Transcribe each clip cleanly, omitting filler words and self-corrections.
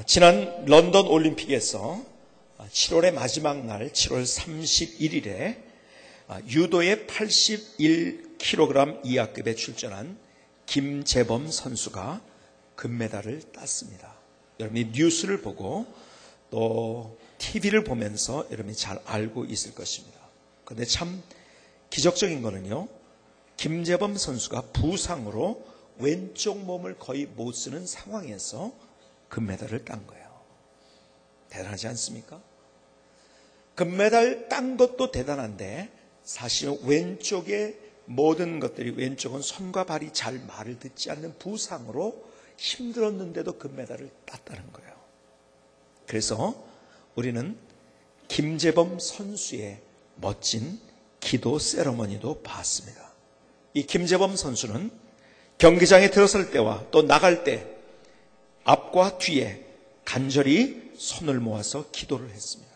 지난 런던 올림픽에서 7월의 마지막 날 7월 31일에 유도의 81kg 이하급에 출전한 김재범 선수가 금메달을 땄습니다. 여러분이 뉴스를 보고 또 TV를 보면서 여러분이 잘 알고 있을 것입니다. 그런데 참 기적적인 거는요, 김재범 선수가 부상으로 왼쪽 몸을 거의 못 쓰는 상황에서 금메달을 딴 거예요. 대단하지 않습니까? 금메달 딴 것도 대단한데 사실은 왼쪽의 모든 것들이, 왼쪽은 손과 발이 잘 말을 듣지 않는 부상으로 힘들었는데도 금메달을 땄다는 거예요. 그래서 우리는 김재범 선수의 멋진 기도 세러머니도 봤습니다. 이 김재범 선수는 경기장에 들어설 때와 또 나갈 때 앞과 뒤에 간절히 손을 모아서 기도를 했습니다.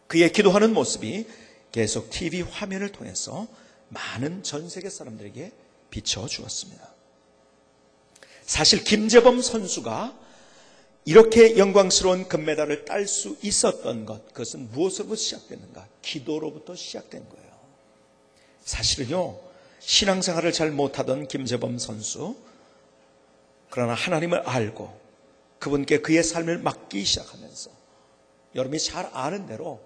그의 기도하는 모습이 계속 TV 화면을 통해서 많은 전 세계 사람들에게 비춰주었습니다. 사실 김재범 선수가 이렇게 영광스러운 금메달을 딸 수 있었던 것, 그것은 무엇으로부터 시작됐는가? 기도로부터 시작된 거예요. 사실은요, 신앙생활을 잘 못하던 김재범 선수, 그러나 하나님을 알고 그분께 그의 삶을 맡기 시작하면서 여러분이 잘 아는 대로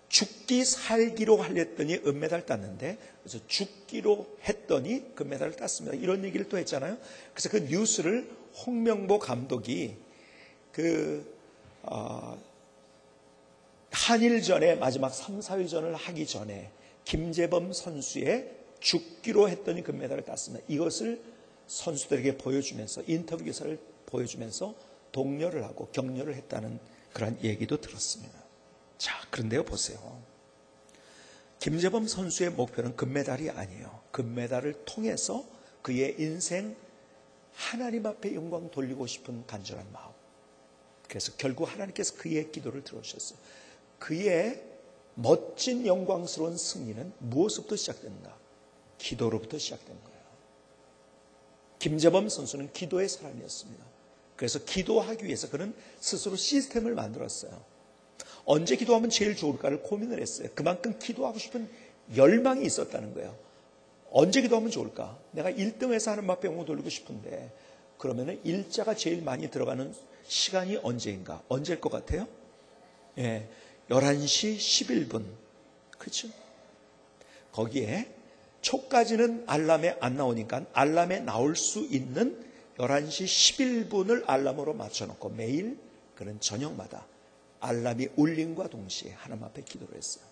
죽기 살기로 하랬더니 은메달 땄는데, 그래서 죽기로 했더니 금메달을 땄습니다. 이런 얘기를 또 했잖아요. 그래서 그 뉴스를 홍명보 감독이 한일전에 마지막 3, 4일전을 하기 전에 김재범 선수의 죽기로 했더니 금메달을 땄습니다. 이것을 선수들에게 보여주면서, 인터뷰 기사를 보여주면서 독려를 하고 격려를 했다는 그런 얘기도 들었습니다. 자, 그런데요, 보세요. 김재범 선수의 목표는 금메달이 아니에요. 금메달을 통해서 그의 인생 하나님 앞에 영광 돌리고 싶은 간절한 마음. 그래서 결국 하나님께서 그의 기도를 들어주셨어요. 그의 멋진 영광스러운 승리는 무엇부터 시작됐는가? 기도로부터 시작된 거예요. 김재범 선수는 기도의 사람이었습니다. 그래서 기도하기 위해서 그는 스스로 시스템을 만들었어요. 언제 기도하면 제일 좋을까를 고민을 했어요. 그만큼 기도하고 싶은 열망이 있었다는 거예요. 언제 기도하면 좋을까? 내가 1등에서 하나님 앞에 영광 돌리고 싶은데, 그러면 일자가 제일 많이 들어가는 시간이 언제인가? 언제일 것 같아요? 11시 11분. 그렇죠? 거기에 초까지는 알람에 안 나오니까 알람에 나올 수 있는 11시 11분을 알람으로 맞춰놓고 매일 그는 저녁마다 알람이 울림과 동시에 하나님 앞에 기도를 했어요.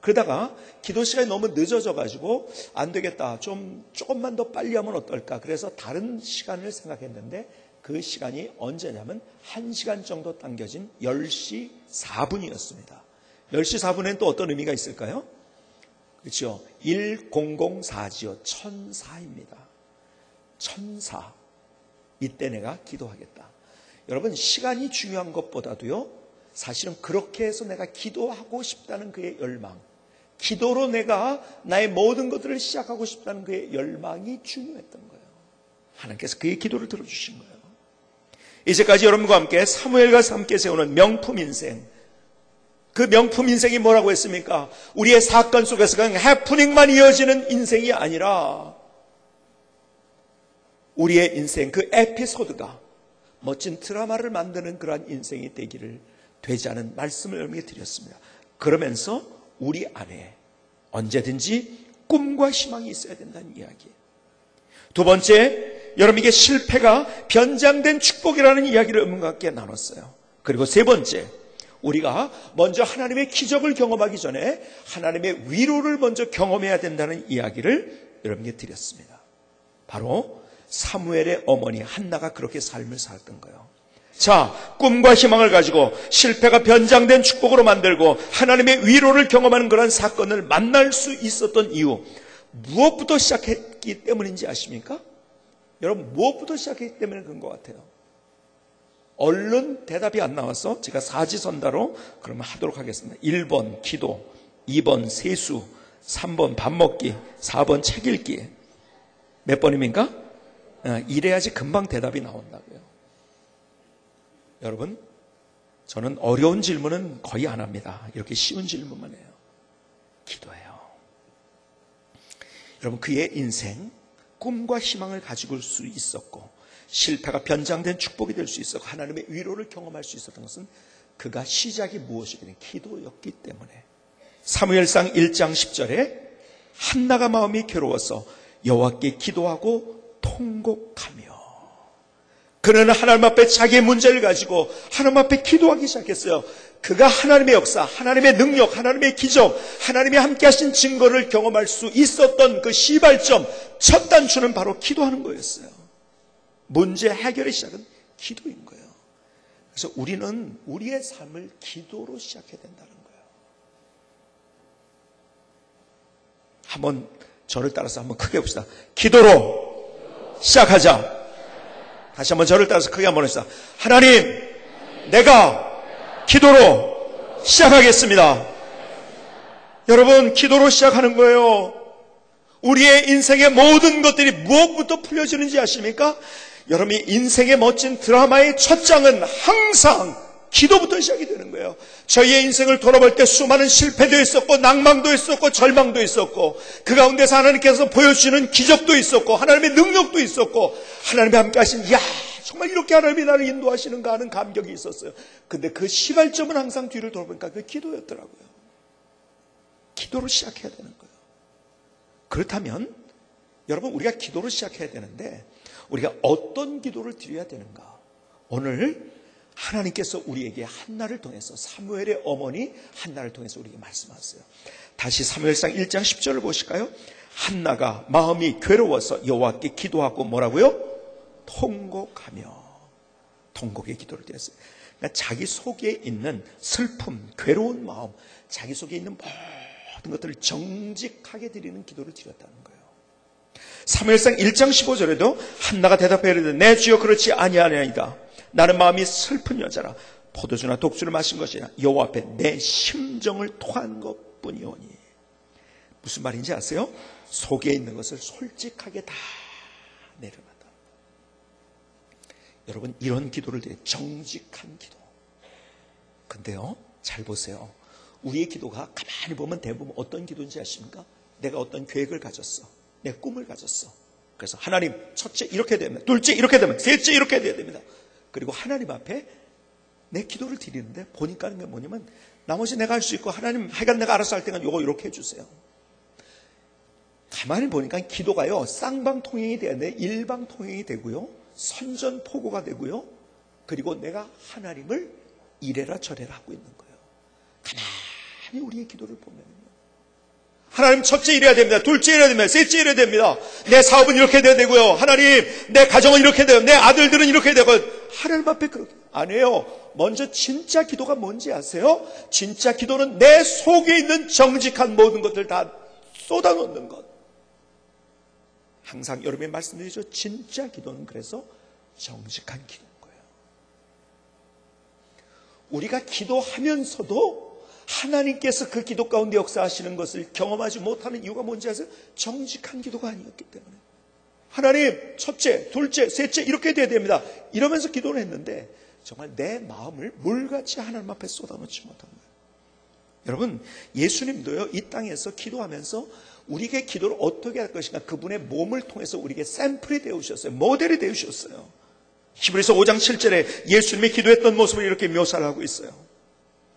그러다가 기도 시간이 너무 늦어져가지고 안 되겠다, 조금만 더 빨리 하면 어떨까, 그래서 다른 시간을 생각했는데 그 시간이 언제냐면 1시간 정도 당겨진 10시 4분이었습니다. 10시 4분에는 또 어떤 의미가 있을까요? 그렇죠. 1004지요. 천사입니다. 천사. 이때 내가 기도하겠다. 여러분, 시간이 중요한 것보다도요, 사실은 그렇게 해서 내가 기도하고 싶다는 그의 열망, 기도로 내가 나의 모든 것들을 시작하고 싶다는 그의 열망이 중요했던 거예요. 하나님께서 그의 기도를 들어주신 거예요. 이제까지 여러분과 함께 사무엘과 함께 세우는 명품 인생, 그 명품 인생이 뭐라고 했습니까? 우리의 사건 속에서 그냥 해프닝만 이어지는 인생이 아니라 우리의 인생, 그 에피소드가 멋진 드라마를 만드는 그러한 인생이 되자는 말씀을 여러분에게 드렸습니다. 그러면서 우리 안에 언제든지 꿈과 희망이 있어야 된다는 이야기예요. 두 번째, 여러분에게 실패가 변장된 축복이라는 이야기를 여러분과 함께 나눴어요. 그리고 세 번째, 우리가 먼저 하나님의 기적을 경험하기 전에 하나님의 위로를 먼저 경험해야 된다는 이야기를 여러분에게 드렸습니다. 바로 사무엘의 어머니 한나가 그렇게 삶을 살았던 거예요. 자, 꿈과 희망을 가지고 실패가 변장된 축복으로 만들고 하나님의 위로를 경험하는 그런 사건을 만날 수 있었던 이유, 무엇부터 시작했기 때문인지 아십니까? 여러분, 무엇부터 시작했기 때문에 그런 것 같아요. 얼른 대답이 안 나와서 제가 사지선다로 그러면 하도록 하겠습니다. 1번 기도, 2번 세수, 3번 밥 먹기, 4번 책 읽기. 몇 번입니까? 이래야지 금방 대답이 나온다고요. 여러분, 저는 어려운 질문은 거의 안 합니다. 이렇게 쉬운 질문만 해요. 기도해요. 여러분, 그의 인생, 꿈과 희망을 가지고 올 수 있었고 실패가 변장된 축복이 될 수 있었고 하나님의 위로를 경험할 수 있었던 것은 그가 시작이 무엇이든 기도였기 때문에 사무엘상 1장 10절에 한나가 마음이 괴로워서 여호와께 기도하고 통곡하며 그는 하나님 앞에 자기의 문제를 가지고 하나님 앞에 기도하기 시작했어요. 그가 하나님의 역사, 하나님의 능력, 하나님의 기적, 하나님이 함께 하신 증거를 경험할 수 있었던 그 시발점, 첫 단추는 바로 기도하는 거였어요. 문제 해결의 시작은 기도인 거예요. 그래서 우리는 우리의 삶을 기도로 시작해야 된다는 거예요. 한번 저를 따라서 한번 크게 봅시다. 기도로 시작하자. 다시 한번 저를 따라서 크게 한번 합시다. 하나님, 내가 기도로 시작하겠습니다. 여러분, 기도로 시작하는 거예요. 우리의 인생의 모든 것들이 무엇부터 풀려지는지 아십니까? 여러분이 인생의 멋진 드라마의 첫 장은 항상 기도부터 시작이 되는 거예요. 저희의 인생을 돌아볼 때 수많은 실패도 있었고 낭망도 있었고 절망도 있었고 그 가운데서 하나님께서 보여주시는 기적도 있었고 하나님의 능력도 있었고 하나님이 함께 하신 이야 정말 이렇게 하나님이 나를 인도하시는가 하는 감격이 있었어요. 근데 그 시발점은 항상 뒤를 돌아보니까 그 기도였더라고요. 기도로 시작해야 되는 거예요. 그렇다면 여러분 우리가 기도로 시작해야 되는데 우리가 어떤 기도를 드려야 되는가? 오늘 하나님께서 우리에게 한나를 통해서 사무엘의 어머니 한나를 통해서 우리에게 말씀하셨어요. 다시 사무엘상 1장 10절을 보실까요? 한나가 마음이 괴로워서 여호와께 기도하고 뭐라고요? 통곡하며 통곡의 기도를 드렸어요. 그러니까 자기 속에 있는 슬픔, 괴로운 마음, 자기 속에 있는 모든 것들을 정직하게 드리는 기도를 드렸다는 거예요. 사무엘상 1장 15절에도 한나가 대답하여 이르되 내 주여 그렇지 아니하나이다. 나는 마음이 슬픈 여자라 포도주나 독주를 마신 것이나 여호와 앞에 내 심정을 토한 것뿐이오니. 무슨 말인지 아세요? 속에 있는 것을 솔직하게 다 내려놨다. 여러분 이런 기도를 드려요. 정직한 기도. 근데요 잘 보세요. 우리의 기도가 가만히 보면 대부분 어떤 기도인지 아십니까? 내가 어떤 계획을 가졌어. 내 꿈을 가졌어. 그래서 하나님 첫째 이렇게 되면 둘째 이렇게 되면 셋째 이렇게 돼야 됩니다. 그리고 하나님 앞에 내 기도를 드리는데 보니까 하는 게 뭐냐면 나머지 내가 할 수 있고 하나님 하여간 내가 알아서 할 때는 요거 이렇게 해주세요. 가만히 보니까 기도가요 쌍방통행이 돼야 돼. 일방통행이 되고요 선전포고가 되고요 그리고 내가 하나님을 이래라 저래라 하고 있는 거예요. 가만히 우리의 기도를 보면요 하나님 첫째 이래야 됩니다. 둘째 이래야 됩니다. 셋째 이래야 됩니다. 내 사업은 이렇게 돼야 되고요. 하나님 내 가정은 이렇게 돼요. 내 아들들은 이렇게 되고 하나님 앞에 그렇게 안 해요. 먼저 진짜 기도가 뭔지 아세요? 진짜 기도는 내 속에 있는 정직한 모든 것들 다 쏟아놓는 것. 항상 여러분이 말씀드리죠. 진짜 기도는 그래서 정직한 기도인 거예요. 우리가 기도하면서도 하나님께서 그 기도 가운데 역사하시는 것을 경험하지 못하는 이유가 뭔지 아세요? 정직한 기도가 아니었기 때문에. 하나님 첫째, 둘째, 셋째 이렇게 돼야 됩니다. 이러면서 기도를 했는데 정말 내 마음을 물같이 하나님 앞에 쏟아놓지 못한 거예요. 여러분 예수님도요 이 땅에서 기도하면서 우리에게 기도를 어떻게 할 것인가 그분의 몸을 통해서 우리에게 샘플이 되어주셨어요. 모델이 되어주셨어요. 히브리서 5장 7절에 예수님이 기도했던 모습을 이렇게 묘사를 하고 있어요.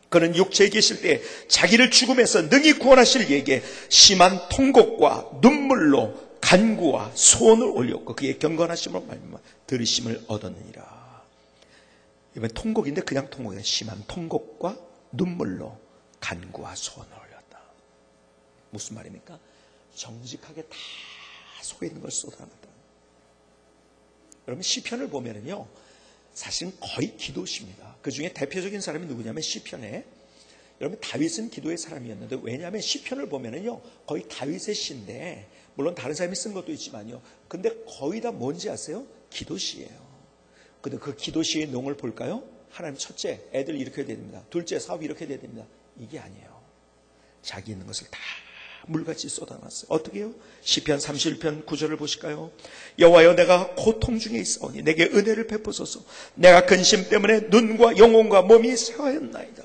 그는 육체에 계실 때 자기를 죽음에서 능히 구원하실 이에게 심한 통곡과 눈물로 간구와 소원을 올렸고 그의 경건하심으로 말미암아 들으심을 얻었느니라. 이번 통곡인데 그냥 통곡이 아니라 심한 통곡과 눈물로 간구와 소원을 올렸다. 무슨 말입니까? 정직하게 다 속에 있는 걸 쏟아놨다. 여러분 시편을 보면은요 사실은 거의 기도시입니다. 그 중에 대표적인 사람이 누구냐면 시편에 여러분 다윗은 기도의 사람이었는데 왜냐하면 시편을 보면은요 거의 다윗의 시인데 물론 다른 사람이 쓴 것도 있지만요. 근데 거의 다 뭔지 아세요? 기도시예요. 근데 그 기도시의 내용을 볼까요? 하나님 첫째 애들 이렇게 해야 됩니다. 둘째 사업 이렇게 해야 됩니다. 이게 아니에요. 자기 있는 것을 다 물같이 쏟아놨어요. 어떻게 해요? 시편 31편 9절을 보실까요? 여호와여, 내가 고통 중에 있사오니 내게 은혜를 베푸소서. 내가 근심 때문에 눈과 영혼과 몸이 쇠하였나이다.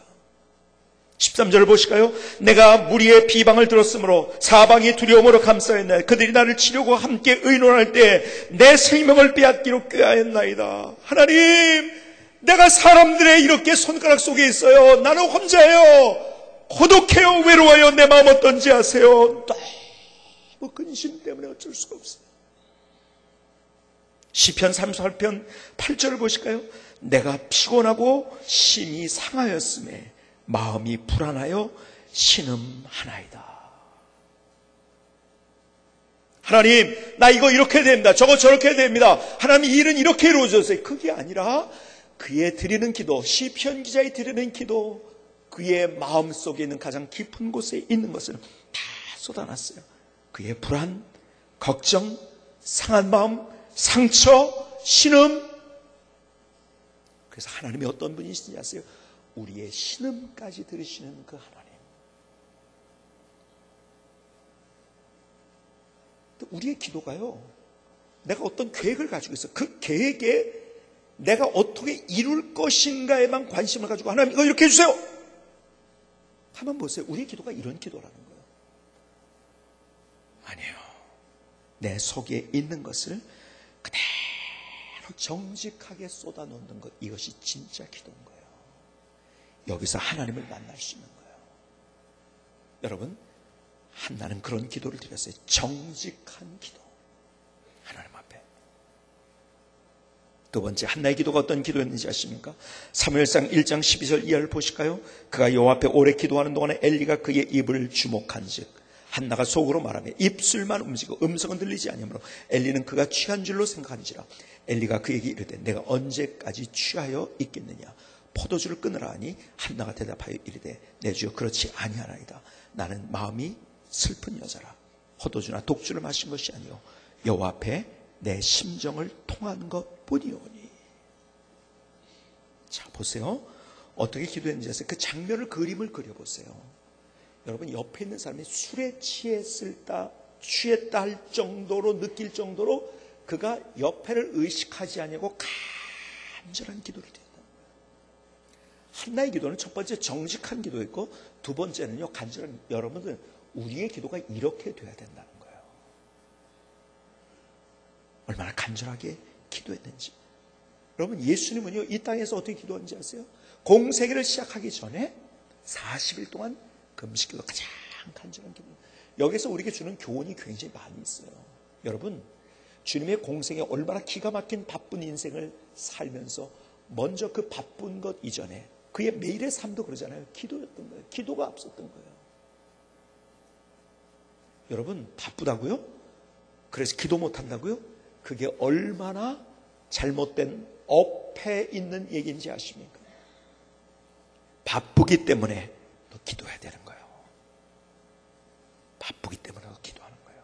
13절을 보실까요? 내가 무리의 비방을 들었으므로 사방이 두려움으로 감싸였나이다. 그들이 나를 치려고 함께 의논할 때 내 생명을 빼앗기로 꾀하였나이다. 하나님, 내가 사람들의 이렇게 손가락 속에 있어요. 나는 혼자예요. 고독해요. 외로워요. 내 마음 어떤지 아세요? 너무 근심 때문에 어쩔 수가 없어요. 시편 38편 8절을 보실까요? 내가 피곤하고 심히 상하였음에 마음이 불안하여 신음하나이다. 하나님, 나 이거 이렇게 해야 됩니다. 저거 저렇게 해야 됩니다. 하나님, 이 일은 이렇게 이루어졌어요. 그게 아니라 그의 드리는 기도, 시편 기자의 드리는 기도, 그의 마음속에 있는 가장 깊은 곳에 있는 것을 다 쏟아놨어요. 그의 불안, 걱정, 상한 마음, 상처, 신음. 그래서 하나님이 어떤 분이신지 아세요? 우리의 신음까지 들으시는 그 하나님. 우리의 기도가요, 내가 어떤 계획을 가지고 있어. 그 계획에 내가 어떻게 이룰 것인가에만 관심을 가지고 하나님 이거 이렇게 해주세요. 한번 보세요. 우리의 기도가 이런 기도라는 거예요. 아니에요. 내 속에 있는 것을 그대로 정직하게 쏟아놓는 것, 이것이 진짜 기도인 거예요. 여기서 하나님을 만날 수 있는 거예요. 여러분, 한나는 그런 기도를 드렸어요. 정직한 기도. 하나님 앞에. 두 번째, 한나의 기도가 어떤 기도였는지 아십니까? 사무엘상 1장 12절 이하를 보실까요? 그가 여호와 앞에 오래 기도하는 동안에 엘리가 그의 입을 주목한즉 한나가 속으로 말하며 입술만 움직이고 음성은 들리지 아니하므로 엘리는 그가 취한 줄로 생각하는지라. 엘리가 그에게 이르되 내가 언제까지 취하여 있겠느냐? 포도주를 끊으라 하니 한나가 대답하여 이르되 내 주여 그렇지 아니하나이다. 나는 마음이 슬픈 여자라. 포도주나 독주를 마신 것이 아니요 여호와 앞에 내 심정을 통한 것뿐이오니. 자, 보세요. 어떻게 기도했는지 아세요? 그 장면을, 그림을 그려보세요. 여러분, 옆에 있는 사람이 술에 취했다 할 정도로 느낄 정도로 그가 옆에를 의식하지 아니하고 간절한 기도를 드린다. 한나의 기도는 첫 번째 정직한 기도였고, 두 번째는요 간절한. 여러분들, 우리의 기도가 이렇게 돼야 된다는 거예요. 얼마나 간절하게 기도했는지. 여러분, 예수님은요 이 땅에서 어떻게 기도하는지 아세요? 공생애를 시작하기 전에 40일 동안 금식기도, 가장 간절한 기도. 여기서 우리에게 주는 교훈이 굉장히 많이 있어요. 여러분, 주님의 공생에 얼마나 기가 막힌 바쁜 인생을 살면서 먼저 그 바쁜 것 이전에 그의 매일의 삶도 그러잖아요. 기도였던 거예요. 기도가 앞섰던 거예요. 여러분, 바쁘다고요? 그래서 기도 못한다고요? 그게 얼마나 잘못된 업에 있는 얘기인지 아십니까? 바쁘기 때문에 너 기도해야 되는 거예요. 바쁘기 때문에 너 기도하는 거예요.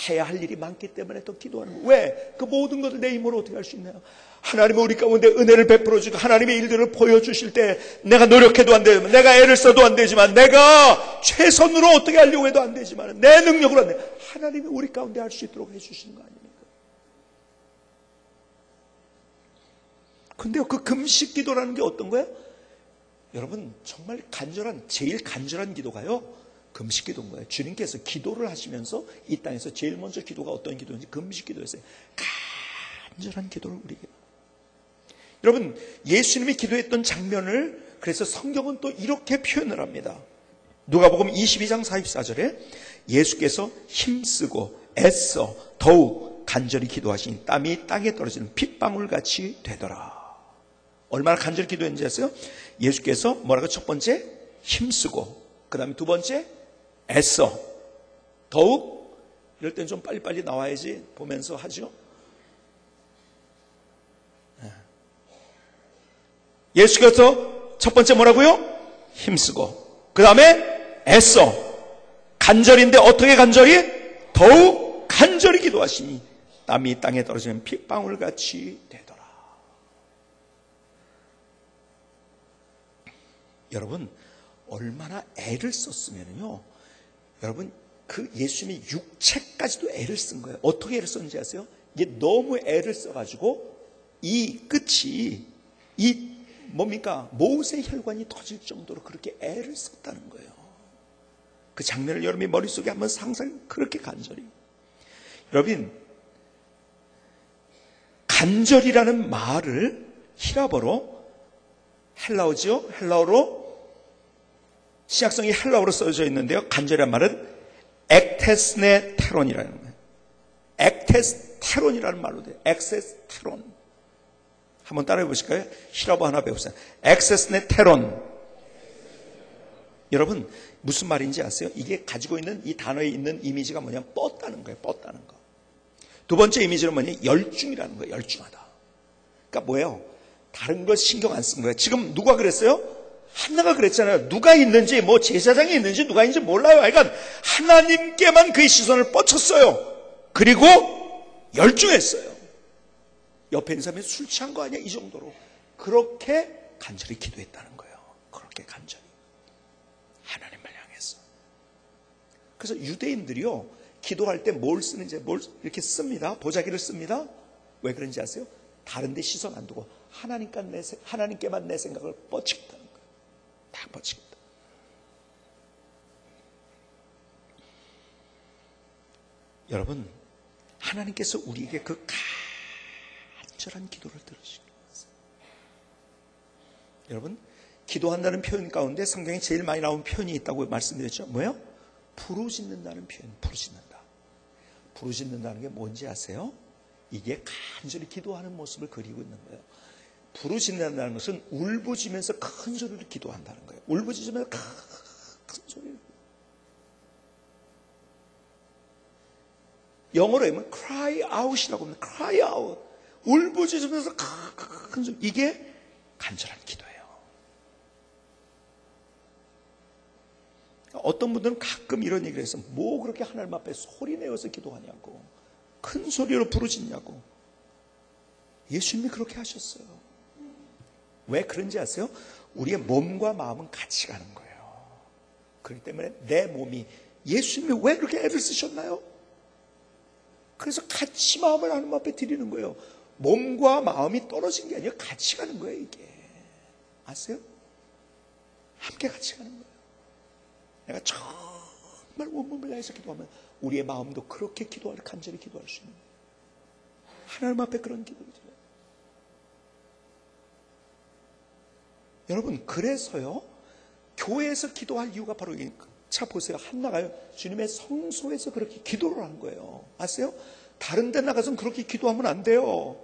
해야 할 일이 많기 때문에 또 기도하는 거예요. 왜? 그 모든 것을 내 힘으로 어떻게 할 수 있나요? 하나님은 우리 가운데 은혜를 베풀어 주고 하나님의 일들을 보여주실 때 내가 노력해도 안 되지만, 내가 애를 써도 안 되지만, 내가 최선으로 어떻게 하려고 해도 안 되지만, 내 능력으로 안 돼. 하나님이 우리 가운데 할 수 있도록 해주시는 거 아닙니까? 근데요, 그 금식 기도라는 게 어떤 거예요? 여러분, 정말 간절한, 제일 간절한 기도가요 금식 기도인 거예요. 주님께서 기도를 하시면서 이 땅에서 제일 먼저 기도가 어떤 기도인지 금식 기도였어요. 간절한 기도를 우리에게. 여러분, 예수님이 기도했던 장면을 그래서 성경은 또 이렇게 표현을 합니다. 누가복음 22장 44절에 예수께서 힘쓰고 애써 더욱 간절히 기도하시니 땀이 땅에 떨어지는 핏방울같이 되더라. 얼마나 간절히 기도했는지 아세요? 예수께서 뭐라고? 첫 번째 힘쓰고, 그 다음에 두 번째 애써 더욱. 이럴 땐 좀 빨리빨리 나와야지 보면서 하죠. 예수께서 첫 번째 뭐라고요? 힘쓰고, 그 다음에 애써. 간절인데 어떻게 간절히? 더욱 간절히 기도하시니 땀이 땅에 떨어지는 핏방울같이 되더라. 여러분, 얼마나 애를 썼으면요 여러분, 그 예수님이 육체까지도 애를 쓴 거예요. 어떻게 애를 썼는지 아세요? 이게 너무 애를 써가지고 이 끝이 뭡니까? 모세 혈관이 터질 정도로 그렇게 애를 썼다는 거예요. 그 장면을 여러분이 머릿속에 한번 그렇게 간절히. 여러분, 간절이라는 말을 히라버로 헬라어죠? 헬라어로 신약성이 헬라어로 써져 있는데요. 간절이라는 말은 엑테스네테론이라는 거예요. 엑테스테론이라는 말로 돼요. 엑세스테론. 한번 따라해 보실까요? 히라버 하나 배우세요. 엑세스네테론. 여러분, 무슨 말인지 아세요? 이게 가지고 있는 이 단어에 있는 이미지가 뭐냐면 뻗다는 거예요. 뻗다는 거. 두 번째 이미지는 뭐냐? 열중이라는 거예요. 열중하다. 그러니까 뭐예요? 다른 거 신경 안 쓴 거예요. 지금 누가 그랬어요? 한나가 그랬잖아요. 누가 있는지, 뭐 제사장이 있는지 누가 있는지 몰라요. 그러니까 하나님께만 그의 시선을 뻗쳤어요. 그리고 열중했어요. 옆에 있는 사람이 술 취한 거 아니야? 이 정도로. 그렇게 간절히 기도했다는 거예요. 그렇게 간절히. 하나님을 향해서. 그래서 유대인들이요, 기도할 때 뭘 쓰는지, 뭘 이렇게 씁니다. 보자기를 씁니다. 왜 그런지 아세요? 다른 데 시선 안 두고 하나님께만 내 생각을 뻗치겠다는 거예요. 다 뻗치겠다. 여러분, 하나님께서 우리에게 그 간절한 기도를 들으시는 거예요. 여러분, 기도한다는 표현 가운데 성경에 제일 많이 나온 표현이 있다고 말씀드렸죠. 뭐예요? 부르짖는다는 표현. 부르짖는다. 부르짖는다는 게 뭔지 아세요? 이게 간절히 기도하는 모습을 그리고 있는 거예요. 부르짖는다는 것은 울부짖으면서 큰 소리로 기도한다는 거예요. 울부짖으면서 큰 소리로. 영어로 하면 cry out이라고 합니다. cry out. 울부짖으면서 큰 소리. 이게 간절한 기도예요. 어떤 분들은 가끔 이런 얘기를 해서 뭐 그렇게 하나님 앞에 소리 내어서 기도하냐고, 큰 소리로 부르짖냐고. 예수님이 그렇게 하셨어요. 왜 그런지 아세요? 우리의 몸과 마음은 같이 가는 거예요. 그렇기 때문에 내 몸이, 예수님이 왜 그렇게 애를 쓰셨나요? 그래서 같이 마음을 하나님 앞에 드리는 거예요. 몸과 마음이 떨어진 게 아니라 같이 가는 거예요, 이게. 아세요? 함께 같이 가는 거예요. 내가 정말 온몸을 다해서 기도하면 우리의 마음도 그렇게 간절히 기도할 수 있는 거예요. 하나님 앞에 그런 기도를 드려요. 여러분, 그래서요, 교회에서 기도할 이유가 바로 이게. 자, 보세요. 한나가요, 주님의 성소에서 그렇게 기도를 한 거예요. 아세요? 다른 데 나가서는 그렇게 기도하면 안 돼요.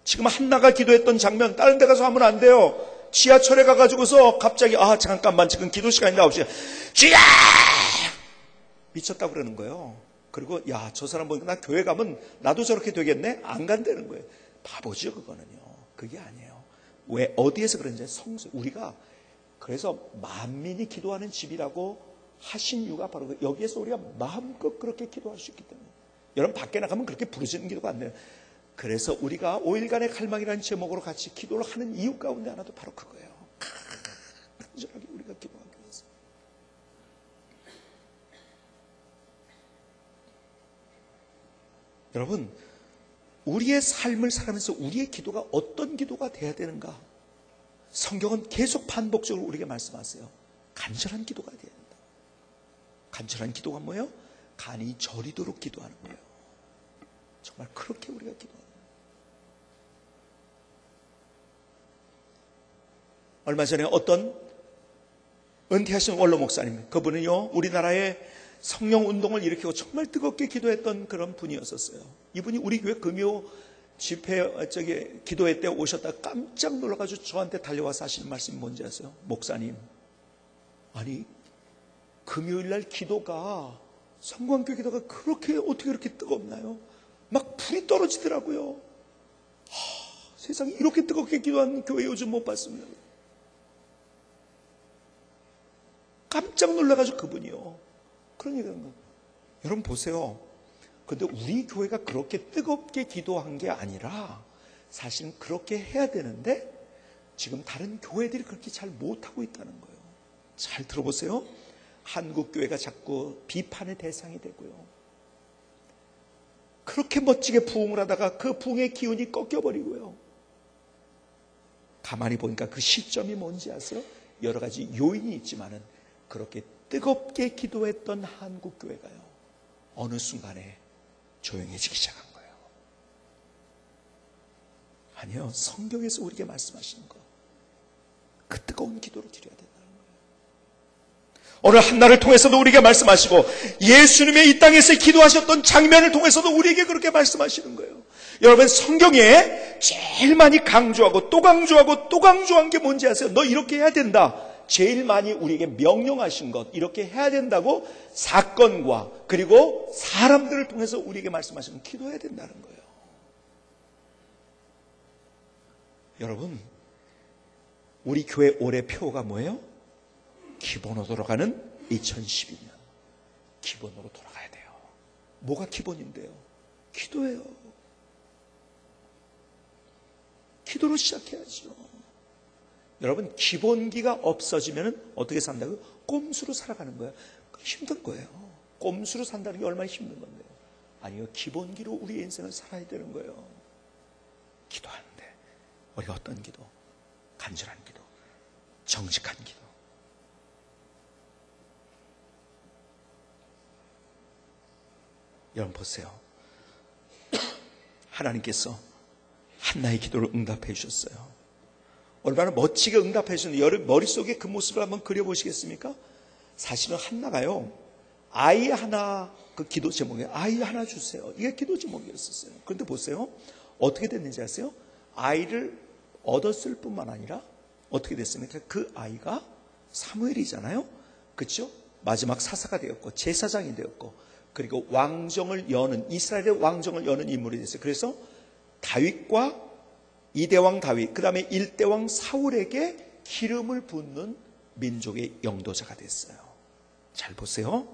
지금 한나가 기도했던 장면 다른 데 가서 하면 안 돼요. 지하철에 가가지고서 갑자기 잠깐만 지금 기도 시간인데 9시간 주야! 미쳤다고 그러는 거예요. 그리고 저 사람 보니까 나 교회 가면 나도 저렇게 되겠네? 안 간다는 거예요. 바보죠, 그거는요. 그게 아니에요. 왜 어디에서 그런지 성소. 우리가 그래서 만민이 기도하는 집이라고 하신 이유가 바로 여기에서 우리가 마음껏 그렇게 기도할 수 있기 때문에. 여러분, 밖에 나가면 그렇게 부르짖는 기도가 안 돼요. 그래서 우리가 5일간의 갈망이라는 제목으로 같이 기도를 하는 이유 가운데 하나도 바로 그거예요. 간절하게 우리가 기도하기 위해서. 여러분, 우리의 삶을 살아가면서 우리의 기도가 어떤 기도가 돼야 되는가? 성경은 계속 반복적으로 우리에게 말씀하세요. 간절한 기도가 돼야 된다. 간절한 기도가 뭐예요? 간이 저리도록 기도하는 거예요. 정말 그렇게 우리가 기도하는 거예요. 얼마 전에 어떤 은퇴하신 원로 목사님, 그분은요, 우리나라에 성령 운동을 일으키고 정말 뜨겁게 기도했던 그런 분이었었어요. 이분이 우리 교회 금요 집회 기도회 때 오셨다가 깜짝 놀라가지고 저한테 달려와서 하시는 말씀이 뭔지 아세요? 목사님, 아니 금요일날 기도가, 성광교 기도가 어떻게 그렇게 뜨겁나요? 막 불이 떨어지더라고요. 세상에 이렇게 뜨겁게 기도하는 교회 요즘 못 봤습니다. 깜짝 놀라가지고 그분이요. 그런 얘기를 한 거예요. 여러분 보세요. 근데 우리 교회가 그렇게 뜨겁게 기도한 게 아니라 사실은 그렇게 해야 되는데 지금 다른 교회들이 그렇게 잘 못하고 있다는 거예요. 잘 들어보세요. 한국교회가 자꾸 비판의 대상이 되고요. 그렇게 멋지게 부흥을 하다가 그 부흥의 기운이 꺾여버리고요. 가만히 보니까 그 시점이 뭔지 아세요? 여러 가지 요인이 있지만은 그렇게 뜨겁게 기도했던 한국교회가요, 어느 순간에 조용해지기 시작한 거예요. 아니요, 성경에서 우리에게 말씀하시는 거, 그 뜨거운 기도를 드려야 된다는 거예요. 오늘 한나를 통해서도 우리에게 말씀하시고, 예수님의 이 땅에서 기도하셨던 장면을 통해서도 우리에게 그렇게 말씀하시는 거예요. 여러분, 성경에 제일 많이 강조하고 또 강조하고 또 강조한 게 뭔지 아세요? 너 이렇게 해야 된다. 제일 많이 우리에게 명령하신 것, 이렇게 해야 된다고 사건과 그리고 사람들을 통해서 우리에게 말씀하시는, 기도해야 된다는 거예요. 여러분, 우리 교회 올해 표가 뭐예요? 기본으로 돌아가는 2012년. 기본으로 돌아가야 돼요. 뭐가 기본인데요? 기도예요. 기도로 시작해야죠. 여러분, 기본기가 없어지면 어떻게 산다고요? 꼼수로 살아가는 거예요. 힘든 거예요. 꼼수로 산다는 게 얼마나 힘든 건데요. 아니요, 기본기로 우리 인생을 살아야 되는 거예요. 기도하는데 우리가 어떤 기도? 간절한 기도, 정직한 기도. 여러분 보세요. 하나님께서 한나의 기도를 응답해 주셨어요. 얼마나 멋지게 응답해 주셨는데, 여러분 머릿속에 그 모습을 한번 그려보시겠습니까? 사실은 한나가요, 아이 하나, 그 기도 제목에 아이 하나 주세요, 이게 기도 제목이었었어요. 그런데 보세요, 어떻게 됐는지 아세요? 아이를 얻었을 뿐만 아니라 어떻게 됐습니까? 그 아이가 사무엘이잖아요. 그렇죠? 마지막 사사가 되었고 제사장이 되었고, 그리고 왕정을 여는, 이스라엘의 왕정을 여는 인물이 됐어요. 그래서 다윗과 2대왕 다윗, 그 다음에 1대왕 사울에게 기름을 붓는 민족의 영도자가 됐어요. 잘 보세요.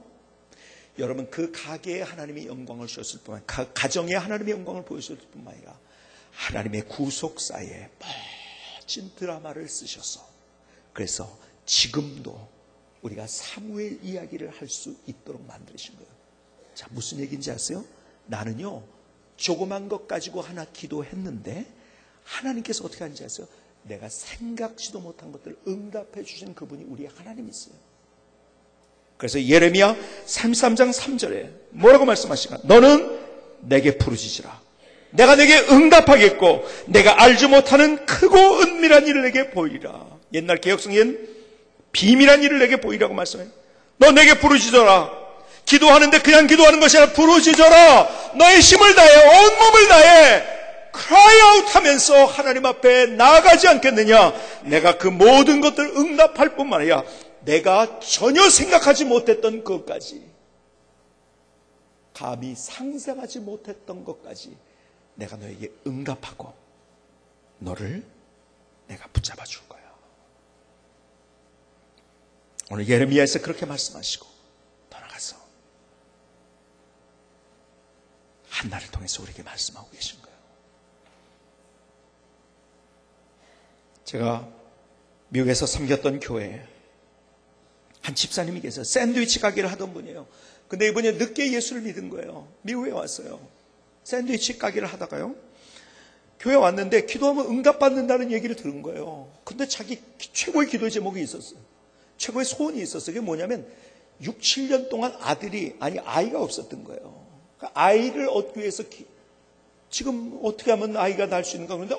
여러분, 그 가게에 하나님의 영광을 주셨을 뿐만 아니라, 가정에 하나님의 영광을 보여주셨을 뿐만 아니라 하나님의 구속사에 멋진 드라마를 쓰셔서, 그래서 지금도 우리가 사무엘 이야기를 할 수 있도록 만드신 거예요. 자, 무슨 얘기인지 아세요? 나는요, 조그만 것 가지고 하나 기도했는데 하나님께서 어떻게 하는지 아세요? 내가 생각지도 못한 것들을 응답해 주신 그분이 우리 하나님이세요. 그래서 예레미야 33장 3절에 뭐라고 말씀하시나? 너는 내게 부르짖으라. 내가 내게 응답하겠고 내가 알지 못하는 크고 은밀한 일을 내게 보이리라. 옛날 개혁성에는 비밀한 일을 내게 보이라고 말씀해요. 너 내게 부르짖어라. 기도하는데 그냥 기도하는 것이 아니라 부르짖어라. 너의 힘을 다해, 온몸을 다해 cry out 하면서 하나님 앞에 나아가지 않겠느냐. 내가 그 모든 것들을 응답할 뿐만 아니라 내가 전혀 생각하지 못했던 것까지, 감히 상상하지 못했던 것까지 내가 너에게 응답하고 너를 내가 붙잡아 줄 거야. 오늘 예레미야에서 그렇게 말씀하시고 돌아가서 한나를 통해서 우리에게 말씀하고 계신 거예요. 제가 미국에서 섬겼던 교회에 한 집사님이 계세요. 샌드위치 가게를 하던 분이에요. 근데 이분이 늦게 예수를 믿은 거예요. 미국에 왔어요. 샌드위치 가게를 하다가요, 교회 왔는데 기도하면 응답받는다는 얘기를 들은 거예요. 근데 자기 최고의 기도 제목이 있었어요. 최고의 소원이 있었어요. 그게 뭐냐면 6, 7년 동안 아이가 없었던 거예요. 그러니까 아이를 얻기 위해서 지금 어떻게 하면 아이가 날 수 있는가 그런데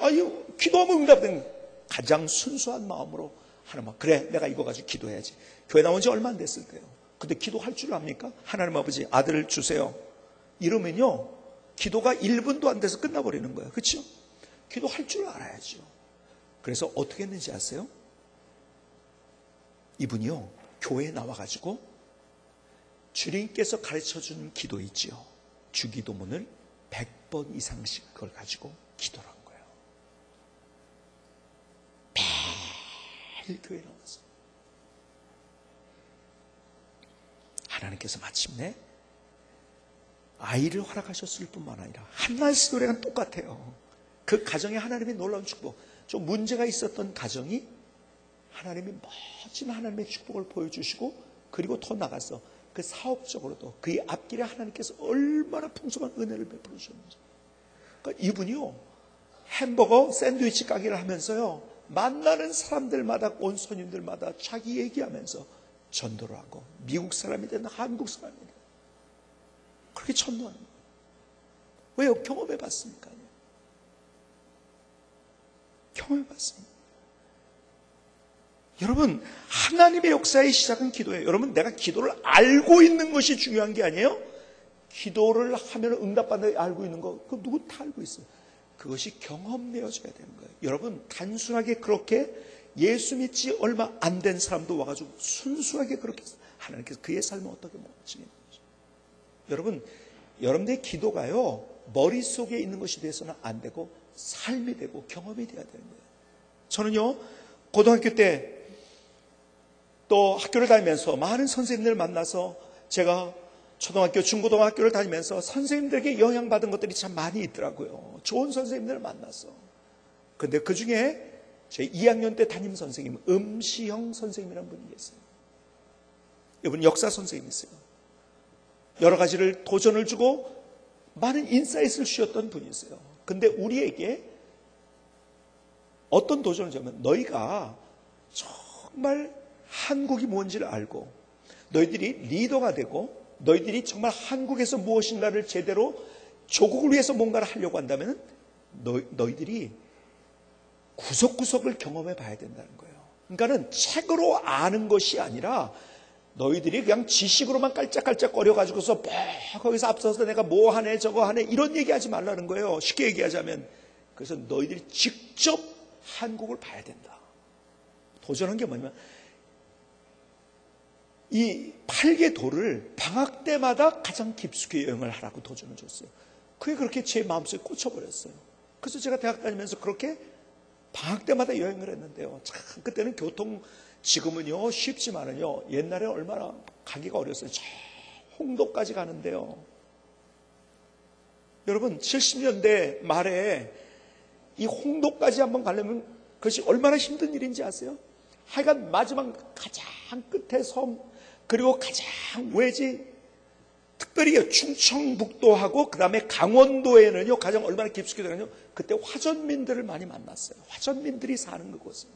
기도하면 응답되는 거예요. 가장 순수한 마음으로 하나님, 그래 내가 이거 가지고 기도해야지. 교회 나온 지 얼마 안 됐을 거예요. 근데 기도할 줄 압니까? 하나님 아버지 아들을 주세요. 이러면요, 기도가 1분도 안 돼서 끝나버리는 거예요. 그렇죠? 기도할 줄 알아야죠. 그래서 어떻게 했는지 아세요? 이분이요, 교회에 나와가지고 주님께서 가르쳐준 기도 있죠. 주기도문을 100번 이상씩 그걸 가지고 기도를 한 거예요. 매일 교회에 나와서 하나님께서 마침내 아이를 허락하셨을 뿐만 아니라 한나의 스토리가 똑같아요. 그 가정에 하나님의 놀라운 축복, 좀 문제가 있었던 가정이 하나님이 멋진 하나님의 축복을 보여주시고 그리고 더 나가서 그 사업적으로도 그의 앞길에 하나님께서 얼마나 풍성한 은혜를 베풀어 주셨는지. 그러니까 이분이요, 햄버거 샌드위치 가게를 하면서요, 만나는 사람들마다, 온 손님들마다 자기 얘기하면서 전도를 하고, 미국 사람이든 한국 사람이든 그렇게 전도하는 거예요. 왜요? 경험해 봤으니까요. 경험해 봤습니다. 여러분, 하나님의 역사의 시작은 기도예요. 여러분, 내가 기도를 알고 있는 것이 중요한 게 아니에요. 기도를 하면 응답받는 걸 알고 있는 거, 그거 누구 다 알고 있어요. 그것이 경험되어져야 되는 거예요. 여러분, 단순하게 그렇게 예수 믿지 얼마 안 된 사람도 와가지고 순수하게 그렇게 하나님께서 그의 삶을 어떻게 멋지게 거죠. 여러분, 여러분들의 기도가요, 머릿속에 있는 것이 돼서는 안 되고 삶이 되고 경험이 돼야 되는 거예요. 저는요, 고등학교 때 또 학교를 다니면서 많은 선생님들을 만나서, 제가 초등학교, 중고등학교를 다니면서 선생님들에게 영향받은 것들이 참 많이 있더라고요. 좋은 선생님들을 만났어. 근데 그 중에 제 2학년 때 담임 선생님, 음시형 선생님이라는 분이 계세요. 이분 역사 선생님이세요. 여러 가지를 도전을 주고 많은 인사이트를 주셨던 분이세요. 근데 우리에게 어떤 도전을 주냐면, 너희가 정말 한국이 뭔지를 알고, 너희들이 리더가 되고, 너희들이 정말 한국에서 무엇인가를 제대로 조국을 위해서 뭔가를 하려고 한다면 너희들이 구석구석을 경험해 봐야 된다는 거예요. 그러니까는 책으로 아는 것이 아니라 너희들이 그냥 지식으로만 깔짝깔짝 거려가지고서 거기서 앞서서 내가 뭐 하네 저거 하네 이런 얘기하지 말라는 거예요. 쉽게 얘기하자면. 그래서 너희들이 직접 한국을 봐야 된다. 도전한 게 뭐냐면, 이 8개 도를 방학 때마다 가장 깊숙이 여행을 하라고 도전을 줬어요. 그게 그렇게 제 마음속에 꽂혀버렸어요. 그래서 제가 대학 다니면서 그렇게 방학 때마다 여행을 했는데요. 참 그때는 교통, 지금은요 쉽지만은요, 옛날에 얼마나 가기가 어렸어요. 저 홍도까지 가는데요. 여러분, 70년대 말에 이 홍도까지 한번 가려면 그것이 얼마나 힘든 일인지 아세요? 하여간 마지막 가장 끝에 섬, 그리고 가장 외지, 특별히 충청북도하고 그 다음에 강원도에는요, 가장 얼마나 깊숙이 들어가냐면, 그때 화전민들을 많이 만났어요. 화전민들이 사는 그곳은.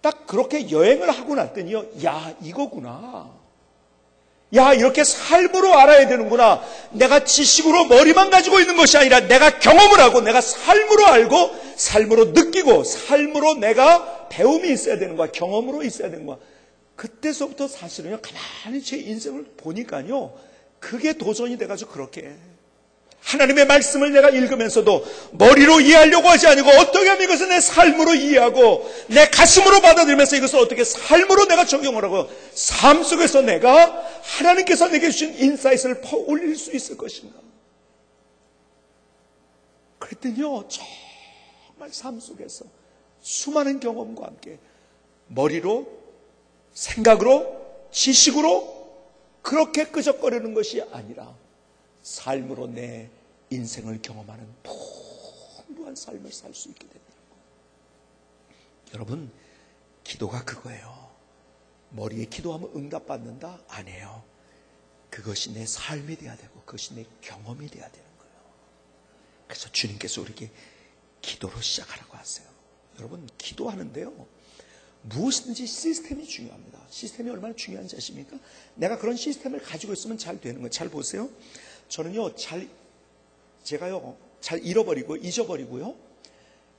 딱 그렇게 여행을 하고 났더니요, 야, 이거구나. 야, 이렇게 삶으로 알아야 되는구나. 내가 지식으로 머리만 가지고 있는 것이 아니라 내가 경험을 하고, 내가 삶으로 알고, 삶으로 느끼고, 삶으로 내가 배움이 있어야 되는 거야. 경험으로 있어야 되는 거야. 그때서부터 사실은요, 가만히 제 인생을 보니까요, 그게 도전이 돼가지고 그렇게 하나님의 말씀을 내가 읽으면서도 머리로 이해하려고 하지 아니고, 어떻게 하면 이것을 내 삶으로 이해하고 내 가슴으로 받아들이면서 이것을 어떻게 삶으로 내가 적용을 하고 삶 속에서 내가 하나님께서 내게 주신 인사이트를 퍼올릴 수 있을 것인가. 그랬더니요, 정말 삶 속에서 수많은 경험과 함께 머리로, 생각으로, 지식으로 그렇게 끄적거리는 것이 아니라 삶으로 내 인생을 경험하는 풍부한 삶을 살 수 있게 된다는 거예요. 여러분, 기도가 그거예요. 머리에 기도하면 응답받는다? 아니에요. 그것이 내 삶이 돼야 되고 그것이 내 경험이 돼야 되는 거예요. 그래서 주님께서 우리에게 기도로 시작하라고 하세요. 여러분, 기도하는데요, 무엇이든지 시스템이 중요합니다. 시스템이 얼마나 중요한지 아십니까? 내가 그런 시스템을 가지고 있으면 잘 되는 거예요. 잘 보세요. 저는요, 제가요, 잘 잃어버리고 잊어버리고요,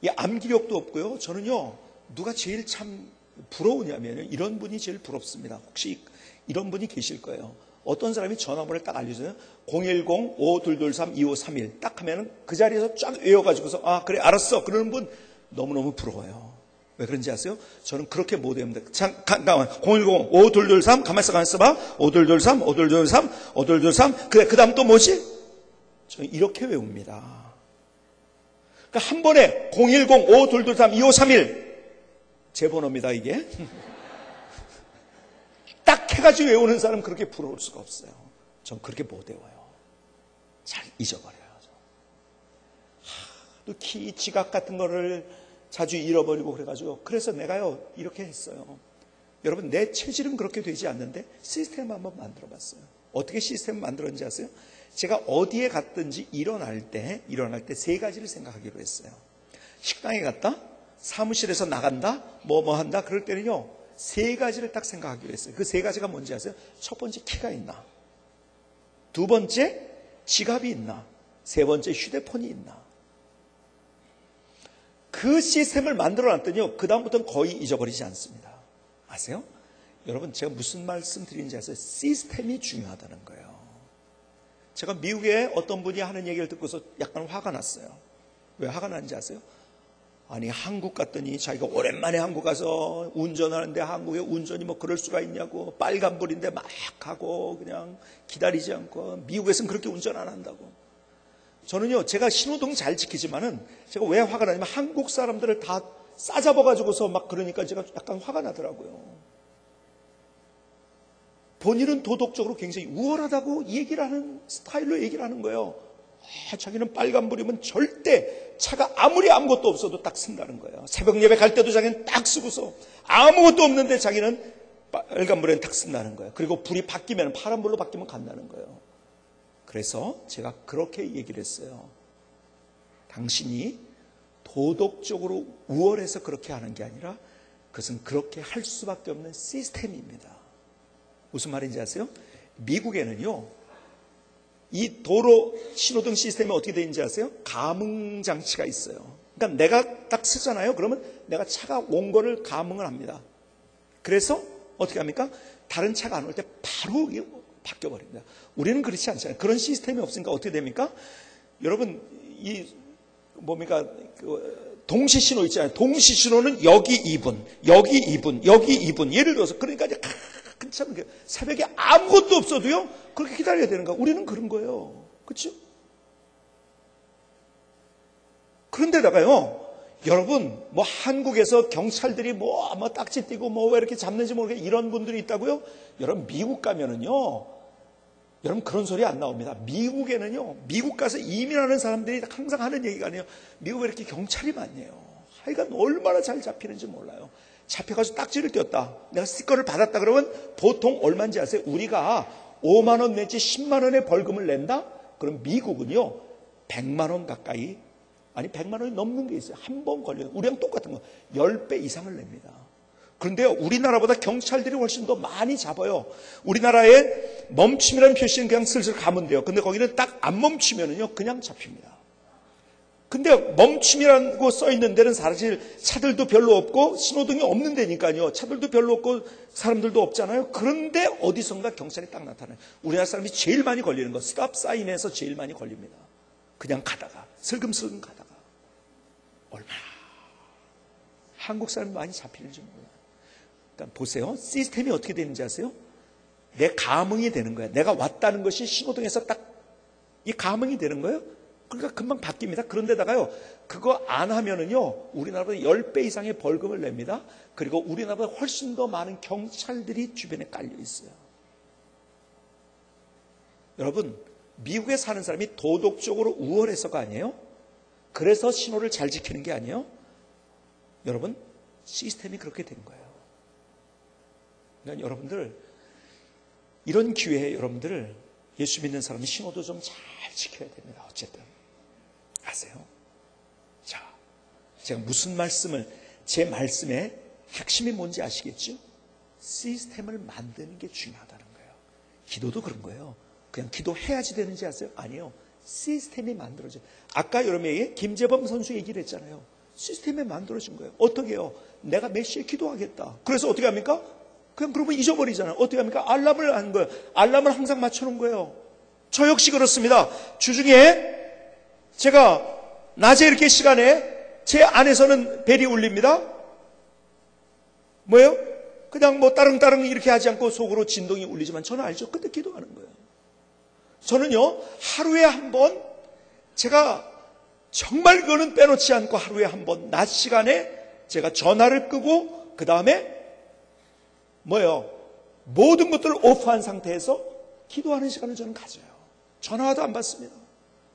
이 암기력도 없고요. 저는요, 누가 제일 참 부러우냐면, 이런 분이 제일 부럽습니다. 혹시 이런 분이 계실 거예요. 어떤 사람이 전화번호를 딱 알려줘요. 010-5223-2531 딱 하면은 그 자리에서 쫙 외워가지고서, 아, 그래, 알았어. 그러는 분 너무너무 부러워요. 왜 그런지 아세요? 저는 그렇게 못 외웁니다. 잠깐만. 010-5223 가만히 있어봐. 5223, 5223, 5223. 그래, 그 다음 또 뭐지? 저는 이렇게 외웁니다. 그러니까 한 번에 010-5223-2531 제 번호입니다, 이게. 딱 해가지고 외우는 사람 그렇게 부러울 수가 없어요. 전 그렇게 못 외워요. 잘 잊어버려요. 또 키, 지갑 같은 거를 자주 잃어버리고 그래가지고, 그래서 내가요, 이렇게 했어요. 여러분, 내 체질은 그렇게 되지 않는데 시스템을 한번 만들어 봤어요. 어떻게 시스템을 만들었는지 아세요? 제가 어디에 갔든지 일어날 때 세 가지를 생각하기로 했어요. 식당에 갔다, 사무실에서 나간다, 뭐 한다, 그럴 때는요, 세 가지를 딱 생각하기로 했어요. 그 세 가지가 뭔지 아세요? 첫 번째, 키가 있나? 두 번째, 지갑이 있나? 세 번째, 휴대폰이 있나? 그 시스템을 만들어 놨더니요, 그다음부터는 거의 잊어버리지 않습니다. 아세요? 여러분, 제가 무슨 말씀 드리는지 아세요? 시스템이 중요하다는 거예요. 제가 미국에 어떤 분이 하는 얘기를 듣고서 약간 화가 났어요. 왜 화가 났는지 아세요? 아니, 한국 갔더니 자기가 오랜만에 한국 가서 운전하는데 한국에 운전이 뭐 그럴 수가 있냐고, 빨간불인데 막 하고 그냥 기다리지 않고, 미국에서는 그렇게 운전 안 한다고. 저는요, 제가 신호등 잘 지키지만은 제가 왜 화가 나냐면 한국 사람들을 다 싸잡아가지고서 막 그러니까 제가 약간 화가 나더라고요. 본인은 도덕적으로 굉장히 우월하다고 얘기를 하는 스타일로 얘기를 하는 거예요. 자기는 빨간불이면 절대 차가 아무리 아무것도 없어도 딱 쓴다는 거예요. 새벽 예배 갈 때도 자기는 딱 쓰고서 아무것도 없는데 자기는 빨간불에는 딱 쓴다는 거예요. 그리고 불이 바뀌면 파란불로 바뀌면 간다는 거예요. 그래서 제가 그렇게 얘기를 했어요. 당신이 도덕적으로 우월해서 그렇게 하는 게 아니라 그것은 그렇게 할 수밖에 없는 시스템입니다. 무슨 말인지 아세요? 미국에는요, 이 도로 신호등 시스템이 어떻게 되는지 아세요? 감응 장치가 있어요. 그러니까 내가 딱 쓰잖아요. 그러면 내가 차가 온 거를 감응을 합니다. 그래서 어떻게 합니까? 다른 차가 안 올 때 바로 바뀌어버립니다. 우리는 그렇지 않잖아요. 그런 시스템이 없으니까 어떻게 됩니까? 여러분, 뭡니까? 동시 신호 있잖아요. 동시 신호는 여기 2분, 여기 2분, 여기 2분. 예를 들어서, 그러니까 이제 참 새벽에 아무것도 없어도요, 그렇게 기다려야 되는 거야. 우리는 그런 거예요. 그렇죠? 그런데다가요, 여러분, 뭐 한국에서 경찰들이 뭐 딱지 띄고 뭐 왜 이렇게 잡는지 모르겠 이런 분들이 있다고요? 여러분, 미국 가면은요, 여러분 그런 소리 안 나옵니다. 미국에는요, 미국 가서 이민하는 사람들이 항상 하는 얘기가 아니에요. 미국에 이렇게 경찰이 많네요. 하여간 얼마나 잘 잡히는지 몰라요. 잡혀가지고 딱지를 띄었다, 내가 스티커를 받았다 그러면 보통 얼마인지 아세요? 우리가 5만 원 내지 10만 원의 벌금을 낸다? 그럼 미국은요 100만 원 가까이, 아니 100만 원이 넘는 게 있어요. 한 번 걸려요. 우리랑 똑같은 거 10배 이상을 냅니다. 그런데 우리나라보다 경찰들이 훨씬 더 많이 잡아요. 우리나라에 멈춤이라는 표시는 그냥 슬슬 가면 돼요. 근데 거기는 딱 안 멈추면은요 그냥 잡힙니다. 근데 멈춤이라고 써 있는 데는 사실 차들도 별로 없고 신호등이 없는 데니까요. 차들도 별로 없고 사람들도 없잖아요. 그런데 어디선가 경찰이 딱 나타나요. 우리나라 사람이 제일 많이 걸리는 거, 스탑 사인에서 제일 많이 걸립니다. 그냥 가다가, 슬금슬금 가다가. 얼마나 한국 사람이 많이 잡히는지 몰라요. 그러니까 보세요. 시스템이 어떻게 되는지 아세요? 내 감응이 되는 거예요. 내가 왔다는 것이 신호등에서 딱 이 감응이 되는 거예요. 그러니까 금방 바뀝니다. 그런데다가요, 그거 안 하면은요, 우리나라보다 10배 이상의 벌금을 냅니다. 그리고 우리나라보다 훨씬 더 많은 경찰들이 주변에 깔려 있어요. 여러분, 미국에 사는 사람이 도덕적으로 우월해서가 아니에요. 그래서 신호를 잘 지키는 게 아니에요. 여러분, 시스템이 그렇게 된 거예요. 그러니까 여러분들, 이런 기회에 여러분들, 예수 믿는 사람이 신호도 좀 잘 지켜야 됩니다. 어쨌든. 아세요? 자, 제가 무슨 말씀을, 제 말씀의 핵심이 뭔지 아시겠죠? 시스템을 만드는 게 중요하다는 거예요. 기도도 그런 거예요. 그냥 기도해야지 되는지 아세요? 아니에요. 시스템이 만들어져요. 아까 여러분에게 김재범 선수 얘기를 했잖아요. 시스템이 만들어진 거예요. 어떻게 해요? 내가 몇 시에 기도하겠다. 그래서 어떻게 합니까? 그냥 그러면 잊어버리잖아요. 어떻게 합니까? 알람을 하는 거예요. 알람을 항상 맞춰놓은 거예요. 저 역시 그렇습니다. 주중에 제가 낮에 이렇게 시간에 제 안에서는 벨이 울립니다. 뭐예요? 그냥 뭐 따릉따릉 이렇게 하지 않고 속으로 진동이 울리지만 저는 알죠. 그때 기도하는 거예요. 저는요, 하루에 한 번, 제가 정말 그거는 빼놓지 않고 하루에 한 번, 낮 시간에 제가 전화를 끄고, 그 다음에 뭐예요? 모든 것들을 오프한 상태에서 기도하는 시간을 저는 가져요. 전화도 안 받습니다.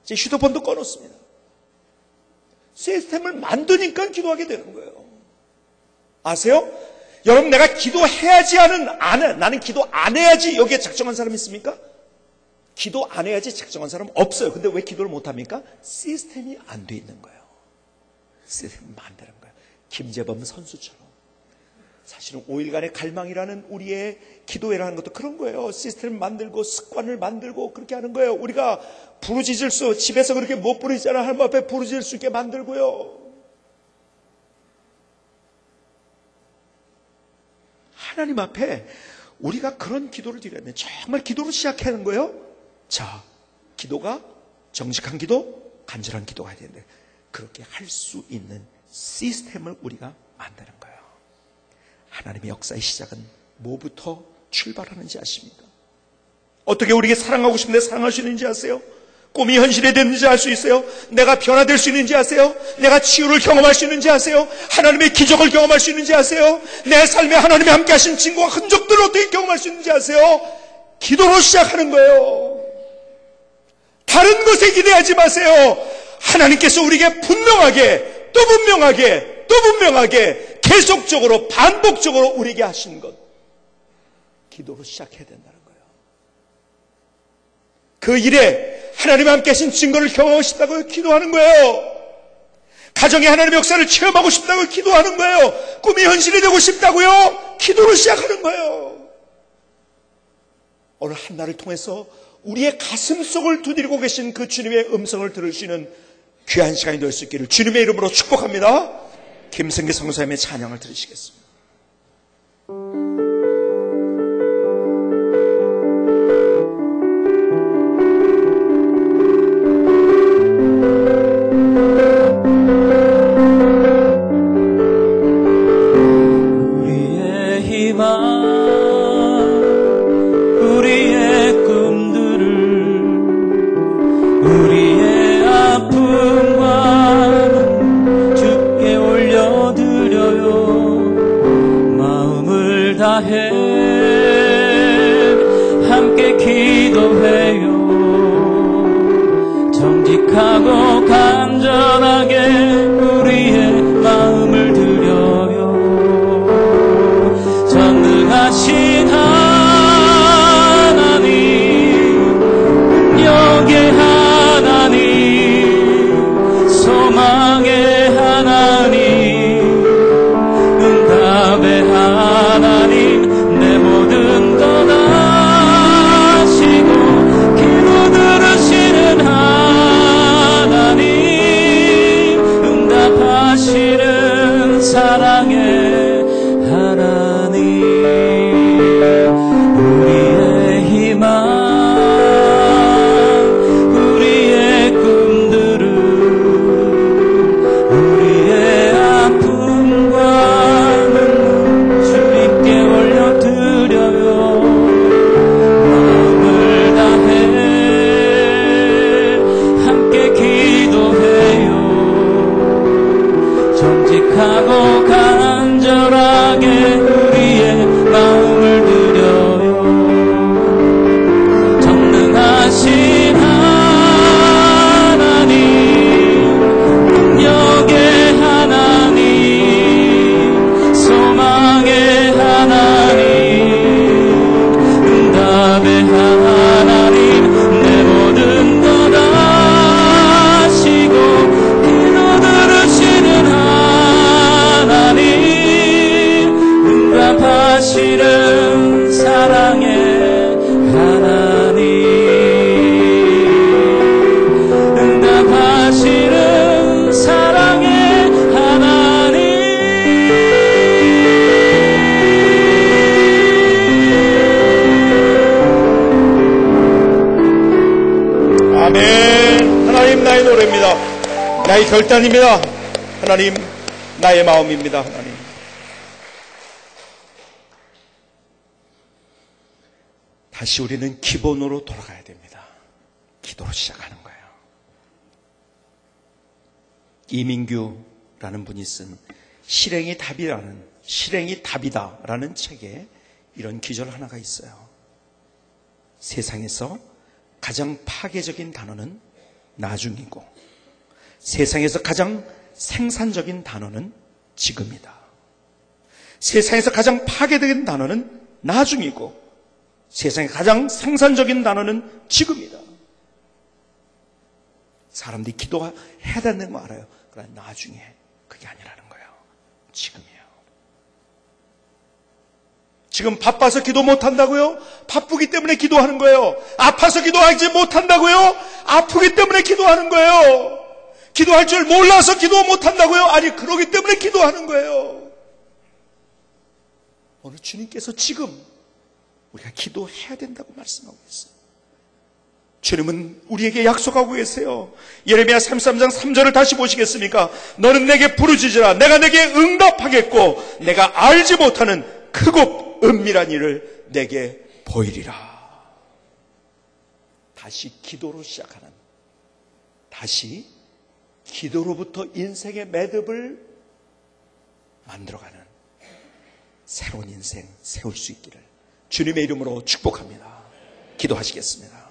제 휴대폰도 꺼놓습니다. 시스템을 만드니까 기도하게 되는 거예요. 아세요? 여러분, 내가 기도해야지 나는 기도 안 해야지 여기에 작정한 사람 있습니까? 기도 안 해야지 작정한 사람 없어요. 근데 왜 기도를 못 합니까? 시스템이 안 돼 있는 거예요. 시스템을 만드는 거예요. 김재범 선수처럼. 사실은 5일간의 갈망이라는 우리의 기도회라는 것도 그런 거예요. 시스템을 만들고 습관을 만들고 그렇게 하는 거예요. 우리가 부르짖을 수, 집에서 그렇게 못 부르짖잖아. 하나님 앞에 부르짖을 수 있게 만들고요. 하나님 앞에 우리가 그런 기도를 드려야 돼. 정말 기도로 시작하는 거예요. 자, 기도가 정직한 기도, 간절한 기도가 해야 되는데 그렇게 할 수 있는 시스템을 우리가 만드는 거예요. 하나님의 역사의 시작은 뭐부터 출발하는지 아십니까? 어떻게 우리에게 사랑하고 싶은데 사랑할 수 있는지 아세요? 꿈이 현실이 되는지 알 수 있어요? 내가 변화될 수 있는지 아세요? 내가 치유를 경험할 수 있는지 아세요? 하나님의 기적을 경험할 수 있는지 아세요? 내 삶에 하나님이 함께 하신 증거와 흔적들을 어떻게 경험할 수 있는지 아세요? 기도로 시작하는 거예요. 다른 것에 기대하지 마세요. 하나님께서 우리에게 분명하게 또 분명하게 또 분명하게 계속적으로 반복적으로 우리에게 하신 것, 기도로 시작해야 된다는 거예요. 그 일에 하나님과 함께 하신 증거를 경험하고 싶다고 기도하는 거예요. 가정에 하나님의 역사를 체험하고 싶다고 기도하는 거예요. 꿈이 현실이 되고 싶다고요? 기도로 시작하는 거예요. 오늘 한 날을 통해서 우리의 가슴 속을 두드리고 계신 그 주님의 음성을 들을 수 있는 귀한 시간이 될 수 있기를 주님의 이름으로 축복합니다. 김성기 성사님의 찬양을 들으시겠습니다. 함께 기도해요. 정직하고 간절하게 우리의 마음을 드려요. 전능하신 하나님, 능력의 하나님, 소망의 하나님, 응답의 하나님, 내 모든 것 아시고 기도 들으시는 하나님, 응답하시는 사랑의 하나님, 우리의 희망, 우리의 꿈들을, 우리의 아픔과 눈물 주님께 올려드려요. 마음을 다해 함께 기도해요. 정직하고 간절하게 우리의 마음을 드려요. 전능하신 하나님, 능력의 하나님, 소망의 하나님, 응답의 하나님, 내 모든 것 아시고 기도 들으시는 하나님, 응답하시는 사랑의 하나님, 응답하시는 사랑의 하나님. 아멘. 하나님, 나의 노래입니다. 나의 결단입니다. 하나님, 나의 마음입니다. 하나님, 다시 우리는 기본으로 돌아가야 됩니다. 기도로 시작하는 거예요. 이민규라는 분이 쓴 실행이 답이다라는 책에 이런 기절 하나가 있어요. 세상에서 가장 파괴적인 단어는 나중이고, 세상에서 가장 생산적인 단어는 지금이다. 세상에서 가장 파괴적인 단어는 나중이고 세상에 가장 생산적인 단어는 지금이다. 사람들이 기도해야 되는 거 알아요. 그러나 나중에 그게 아니라는 거예요. 지금이에요. 지금 바빠서 기도 못한다고요? 바쁘기 때문에 기도하는 거예요. 아파서 기도하지 못한다고요? 아프기 때문에 기도하는 거예요. 기도할 줄 몰라서 기도 못한다고요? 아니, 그러기 때문에 기도하는 거예요. 오늘 주님께서 지금 우리가 기도해야 된다고 말씀하고 있어요. 주님은 우리에게 약속하고 계세요. 예레미야 33장 3절을 다시 보시겠습니까? 너는 내게 부르짖으라. 내가 내게 응답하겠고 내가 알지 못하는 크고 은밀한 일을 내게 보이리라. 다시 기도로 시작하는, 다시 기도로부터 인생의 매듭을 만들어가는 새로운 인생 세울 수 있기를 주님의 이름으로 축복합니다. 기도하시겠습니다.